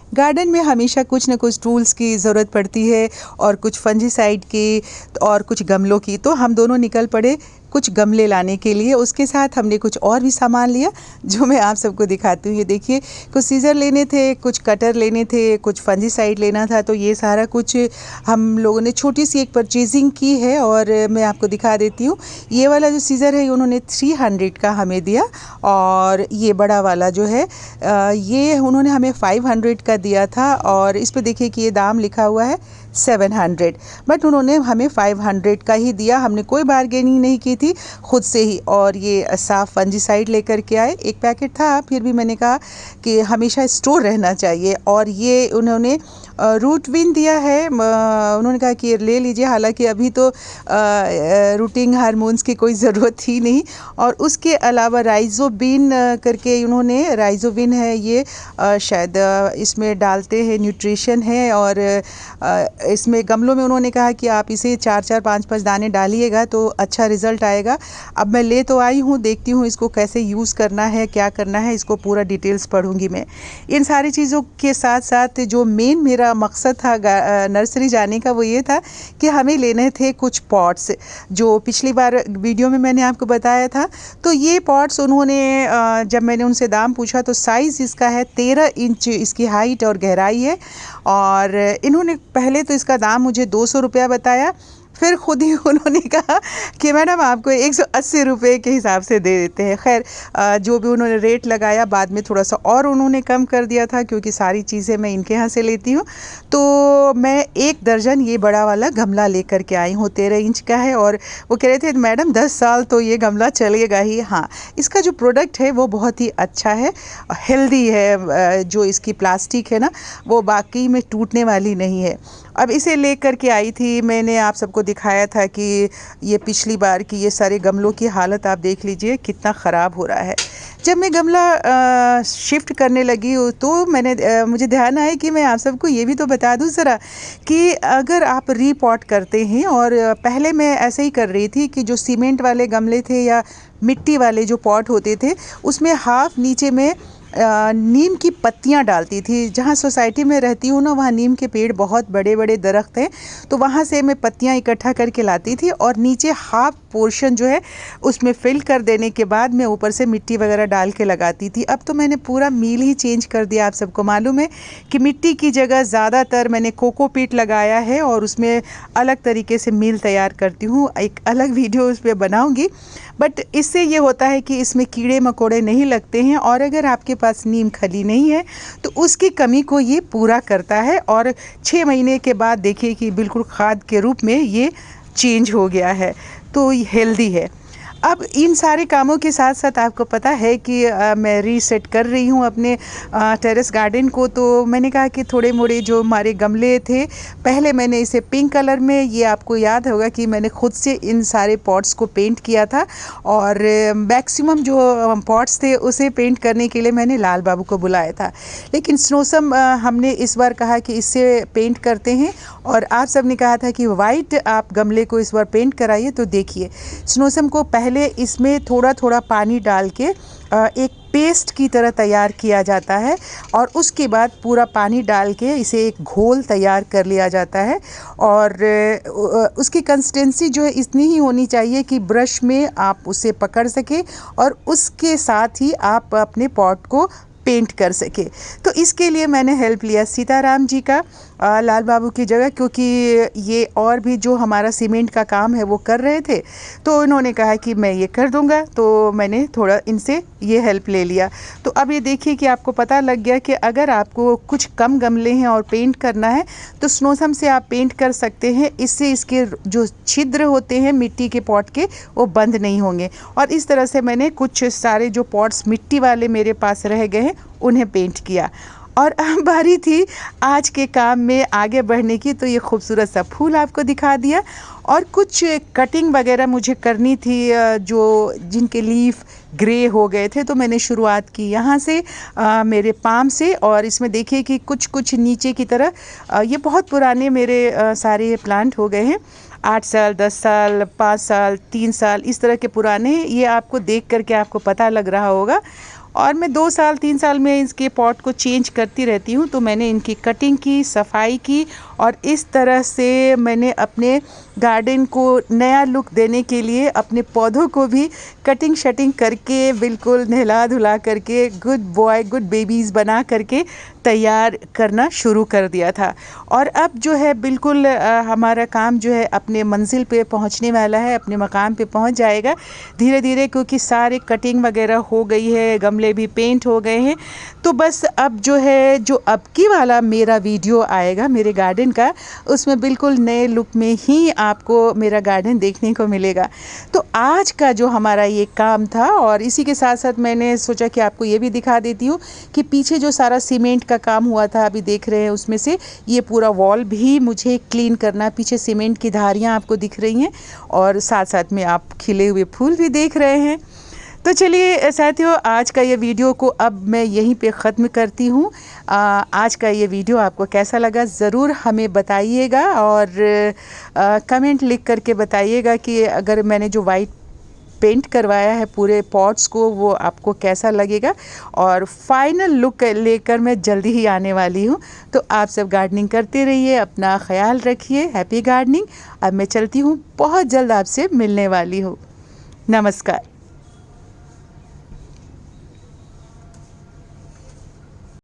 Garden में हमेशा कुछ ना कुछ टूल्स की ज़रूरत पड़ती है और कुछ फंजीसाइड की और कुछ गमलों की। तो हम दोनों निकल पड़े कुछ गमले लाने के लिए। उसके साथ हमने कुछ और भी सामान लिया जो मैं आप सबको दिखाती हूँ। ये देखिए, कुछ सीज़र लेने थे, कुछ कटर लेने थे, कुछ फंजीसाइड लेना था। तो ये सारा कुछ हम लोगों ने छोटी सी एक परचेजिंग की है और मैं आपको दिखा देती हूँ। ये वाला जो सीज़र है उन्होंने 300 का हमें दिया और ये बड़ा वाला जो है ये उन्होंने हमें 500 का दिया था। और इस पे देखिए कि ये दाम लिखा हुआ है 700, बट उन्होंने हमें 500 का ही दिया। हमने कोई बार्गेनिंग नहीं की थी, खुद से ही। और ये साफ फंजीसाइड लेकर के आए। एक पैकेट था, फिर भी मैंने कहा कि हमेशा स्टोर रहना चाहिए। और ये उन्होंने रूट विन दिया है। उन्होंने कहा कि ले लीजिए, हालांकि अभी तो रूटिंग हार्मोन्स की कोई ज़रूरत ही नहीं। और उसके अलावा राइजोबिन करके उन्होंने, राइजोबिन है ये, शायद इसमें डालते हैं, न्यूट्रिशन है। और इसमें गमलों में उन्होंने कहा कि आप इसे 4-4 5-5 दाने डालिएगा तो अच्छा रिज़ल्ट आएगा। अब मैं ले तो आई हूँ, देखती हूँ इसको कैसे यूज़ करना है, क्या करना है, इसको पूरा डिटेल्स पढ़ूँगी मैं। इन सारी चीज़ों के साथ साथ जो मेन मेरा मकसद था नर्सरी जाने का, वो ये था कि हमें लेने थे कुछ पॉट्स, जो पिछली बार वीडियो में मैंने आपको बताया था। तो ये पॉट्स उन्होंने जब मैंने उनसे दाम पूछा तो साइज़ इसका है 13 इंच इसकी हाइट और गहराई है। और इन्होंने पहले तो इसका दाम मुझे 200 रुपया बताया, फिर खुद ही उन्होंने कहा कि मैडम आपको 180 रुपये के हिसाब से दे देते हैं। खैर जो भी उन्होंने रेट लगाया, बाद में थोड़ा सा और उन्होंने कम कर दिया था, क्योंकि सारी चीज़ें मैं इनके यहाँ से लेती हूँ। तो मैं 1 दर्जन ये बड़ा वाला गमला लेकर के आई हूँ, 13 इंच का है। और वो कह रहे थे मैडम 10 साल तो ये गमला चलेगा ही। हाँ, इसका जो प्रोडक्ट है वो बहुत ही अच्छा है, हेल्दी है। जो इसकी प्लास्टिक है ना, वो बाकी में टूटने वाली नहीं है। अब इसे ले कर के आई थी, मैंने आप सबको दिखाया था कि ये पिछली बार की ये सारे गमलों की हालत आप देख लीजिए कितना ख़राब हो रहा है। जब मैं गमला शिफ्ट करने लगी तो मैंने मुझे ध्यान आया कि मैं आप सबको ये भी तो बता दूं ज़रा कि अगर आप रीपॉट करते हैं, और पहले मैं ऐसे ही कर रही थी कि जो सीमेंट वाले गमले थे या मिट्टी वाले जो पॉट होते थे, उसमें हाफ नीचे में नीम की पत्तियां डालती थी। जहाँ सोसाइटी में रहती हूँ ना, वहाँ नीम के पेड़ बहुत बड़े बड़े दरख्त हैं, तो वहाँ से मैं पत्तियां इकट्ठा करके लाती थी और नीचे हाफ पोर्शन जो है उसमें फिल कर देने के बाद मैं ऊपर से मिट्टी वगैरह डाल के लगाती थी। अब तो मैंने पूरा मील ही चेंज कर दिया। आप सबको मालूम है कि मिट्टी की जगह ज़्यादातर मैंने कोकोपीट लगाया है और उसमें अलग तरीके से मील तैयार करती हूँ। एक अलग वीडियो उस पर बनाऊँगी। बट इससे ये होता है कि इसमें कीड़े मकोड़े नहीं लगते हैं, और अगर आपके पास नीम खली नहीं है तो उसकी कमी को ये पूरा करता है। और 6 महीने के बाद देखिए कि बिल्कुल खाद के रूप में ये चेंज हो गया है, तो ये हेल्दी है। अब इन सारे कामों के साथ साथ आपको पता है कि मैं रीसेट कर रही हूँ अपने टेरेस गार्डन को। तो मैंने कहा कि थोड़े मोड़े जो हमारे गमले थे, पहले मैंने इसे पिंक कलर में, ये आपको याद होगा कि मैंने खुद से इन सारे पॉट्स को पेंट किया था। और मैक्सिमम जो पॉट्स थे उसे पेंट करने के लिए मैंने लाल बाबू को बुलाया था। लेकिन स्नोसम हमने इस बार कहा कि इससे पेंट करते हैं, और आप सब ने कहा था कि वाइट आप गमले को इस बार पेंट कराइए। तो देखिए, स्नोसम को पहले इसमें थोड़ा थोड़ा पानी डाल के एक पेस्ट की तरह तैयार किया जाता है, और उसके बाद पूरा पानी डाल के इसे एक घोल तैयार कर लिया जाता है। और उसकी कंसिस्टेंसी जो है इतनी ही होनी चाहिए कि ब्रश में आप उसे पकड़ सके और उसके साथ ही आप अपने पॉट को पेंट कर सके। तो इसके लिए मैंने हेल्प लिया सीताराम जी का, लाल बाबू की जगह, क्योंकि ये और भी जो हमारा सीमेंट का काम है वो कर रहे थे। तो इन्होंने कहा कि मैं ये कर दूंगा, तो मैंने थोड़ा इनसे ये हेल्प ले लिया। तो अब ये देखिए कि आपको पता लग गया कि अगर आपको कुछ कम गमले हैं और पेंट करना है तो स्नोसम से आप पेंट कर सकते हैं। इससे इसके जो छिद्र होते हैं मिट्टी के पॉट के, वो बंद नहीं होंगे। और इस तरह से मैंने कुछ सारे जो पॉट्स मिट्टी वाले मेरे पास रह गए हैं उन्हें पेंट किया। और अब बारी थी आज के काम में आगे बढ़ने की। तो ये खूबसूरत सा फूल आपको दिखा दिया, और कुछ कटिंग वगैरह मुझे करनी थी जो जिनके लीफ ग्रे हो गए थे। तो मैंने शुरुआत की यहाँ से, मेरे पाम से। और इसमें देखिए कि कुछ कुछ नीचे की तरह ये बहुत पुराने मेरे सारे प्लांट हो गए हैं, 8 साल, 10 साल, 5 साल, 3 साल, इस तरह के पुराने। ये आपको देख करके आपको पता लग रहा होगा। और मैं 2 साल 3 साल में इसके पॉट को चेंज करती रहती हूँ। तो मैंने इनकी कटिंग की, सफाई की और इस तरह से मैंने अपने गार्डन को नया लुक देने के लिए अपने पौधों को भी कटिंग शटिंग करके बिल्कुल नहला धुला करके गुड बॉय गुड बेबीज़ बना करके तैयार करना शुरू कर दिया था। और अब जो है बिल्कुल हमारा काम जो है अपने मंजिल पे पहुंचने वाला है, अपने मकाम पे पहुंच जाएगा धीरे धीरे, क्योंकि सारे कटिंग वगैरह हो गई है, गमले भी पेंट हो गए हैं। तो बस अब जो है जो अब की वाला मेरा वीडियो आएगा मेरे गार्डन का, उसमें बिल्कुल नए लुक में ही आपको मेरा गार्डन देखने को मिलेगा। तो आज का जो हमारा ये काम था, और इसी के साथ साथ मैंने सोचा कि आपको ये भी दिखा देती हूँ कि पीछे जो सारा सीमेंट का काम हुआ था अभी देख रहे हैं, उसमें से ये पूरा वॉल भी मुझे क्लीन करना। पीछे सीमेंट की धारियाँ आपको दिख रही हैं और साथ साथ में आप खिले हुए फूल भी देख रहे हैं। तो चलिए साथियों, आज का ये वीडियो को अब मैं यहीं पे ख़त्म करती हूँ। आज का ये वीडियो आपको कैसा लगा ज़रूर हमें बताइएगा, और कमेंट लिख करके बताइएगा कि अगर मैंने जो वाइट पेंट करवाया है पूरे पॉट्स को वो आपको कैसा लगेगा। और फाइनल लुक लेकर मैं जल्दी ही आने वाली हूँ। तो आप सब गार्डनिंग करते रहिए, अपना ख्याल रखिए। Happy gardening. अब मैं चलती हूँ, बहुत जल्द आपसे मिलने वाली हूँ। नमस्कार।